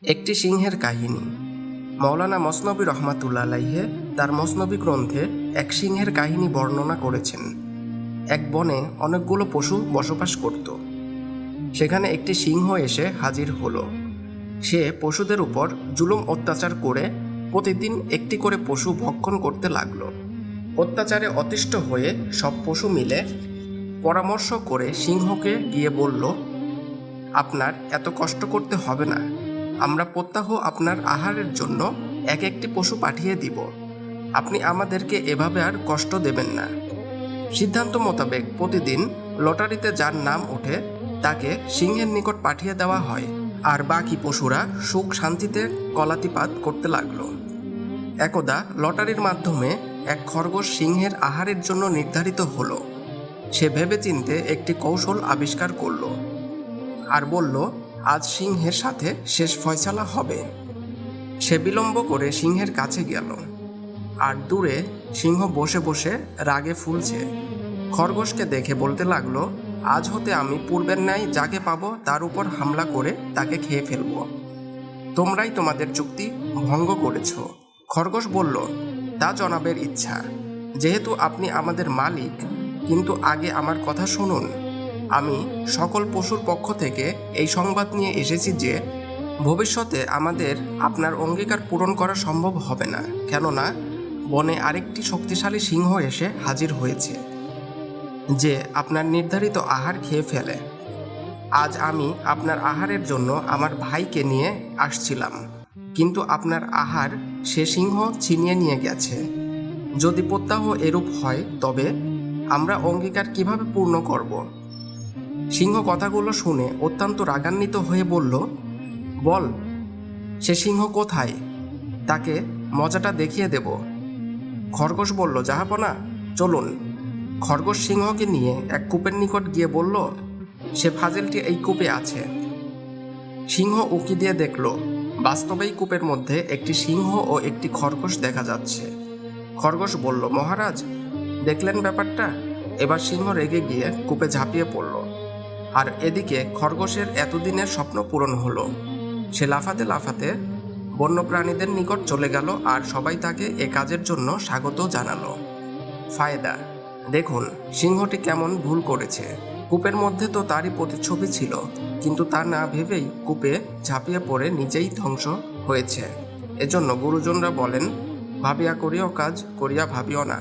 একটি সিংহের কাহিনী। মৌলানা মসনবী রহমাতুল্লাহ আলাইহি তার মসনবী গ্রন্থে এক সিংহের কাহিনী বর্ণনা করেছেন। এক বনে অনেকগুলো পশু বসবাস করত। সেখানে একটি সিংহ এসে হাজির হলো। সে পশুদের উপর জুলুম অত্যাচার করে প্রতিদিন একটি করে পশু ভক্ষণ করতে লাগলো। অত্যাচারে অতিষ্ঠ হয়ে সব পশু মিলে পরামর্শ করে সিংহকে গিয়ে বলল, আপনার এত কষ্ট করতে হবে না, আমরা প্রত্যহ আপনার আহারের জন্য এক একটি পশু পাঠিয়ে দিব। আপনি আমাদেরকে এভাবে আর কষ্ট দেবেন না। সিদ্ধান্ত মোতাবেক প্রতিদিন লটারিতে যার নাম ওঠে তাকে সিংহের নিকট পাঠিয়ে দেওয়া হয়, আর বাকি পশুরা সুখ শান্তিতে কলাতিপাত করতে লাগলো। একদা লটারির মাধ্যমে এক খরগোশ সিংহের আহারের জন্য নির্ধারিত হলো। সে ভেবেচিন্তে একটি কৌশল আবিষ্কার করল আর বলল, আজ সিংহের সাথে শেষ ফয়সালা হবে। সে বিলম্ব করে সিংহের কাছে গেল, আর দূরে সিংহ বসে বসে রাগে ফুলছে। খরগোশকে দেখে বলতে লাগলো, আজ হতে আমি পূর্বের ন্যায় যাকে পাবো তার উপর হামলা করে তাকে খেয়ে ফেলব। তোমরাই তোমাদের চুক্তি ভঙ্গ করেছ। খরগোশ বলল, তা জনাবের ইচ্ছা, যেহেতু আপনি আমাদের মালিক, কিন্তু আগে আমার কথা শুনুন। আমি সকল পশুর পক্ষ থেকে এই সংবাদ নিয়ে এসেছি যে ভবিষ্যতে আমাদের আপনার অঙ্গীকার পূরণ করা সম্ভব হবে না, কেননা বনে আরেকটি শক্তিশালী সিংহ এসে হাজির হয়েছে যে আপনার নির্ধারিত আহার খেয়ে ফেলে। আজ আমি আপনার আহারের জন্য আমার ভাইকে নিয়ে আসছিলাম, কিন্তু আপনার আহার সে সিংহ ছিনিয়ে নিয়ে গেছে। যদি প্রত্যাহ এরূপ হয় তবে আমরা অঙ্গীকার কিভাবে পূর্ণ করব? সিংহ কথাগুলো শুনে অত্যন্ত রাগান্বিত হয়ে বলল, বল, সে সিংহ কোথায়? তাকে মজাটা দেখিয়ে দেব। খরগোশ বলল, জাহাপনা, চলুন। খরগোশ সিংহকে নিয়ে এক কূপের নিকট গিয়ে বলল, সে ফাজিলটি এই কূপে আছে। সিংহ উঁকি দিয়ে দেখল, বাস্তবেই কূপের মধ্যে একটি সিংহ ও একটি খরগোশ দেখা যাচ্ছে। খরগোশ বলল, মহারাজ, দেখলেন ব্যাপারটা? এবার সিংহ রেগে গিয়ে কূপে ঝাঁপিয়ে পড়ল, আর এদিকে খরগোশের এতদিনের স্বপ্ন পূরণ হলো। সে লাফাতে লাফাতে বন্য প্রাণীদের নিকট চলে গেল, আর সবাই তাকে এ কাজের জন্য স্বাগত জানালো। ফায়দা, দেখুন সিংহটি কেমন ভুল করেছে। কূপের মধ্যে তো তারই প্রতিচ্ছবি ছিল, কিন্তু তা না ভেবেই কূপে ঝাঁপিয়ে পড়ে নিজেই ধ্বংস হয়েছে। এজন্য গুরুজনরা বলেন, ভাবিয়া করিও কাজ, করিয়া ভাবিও না।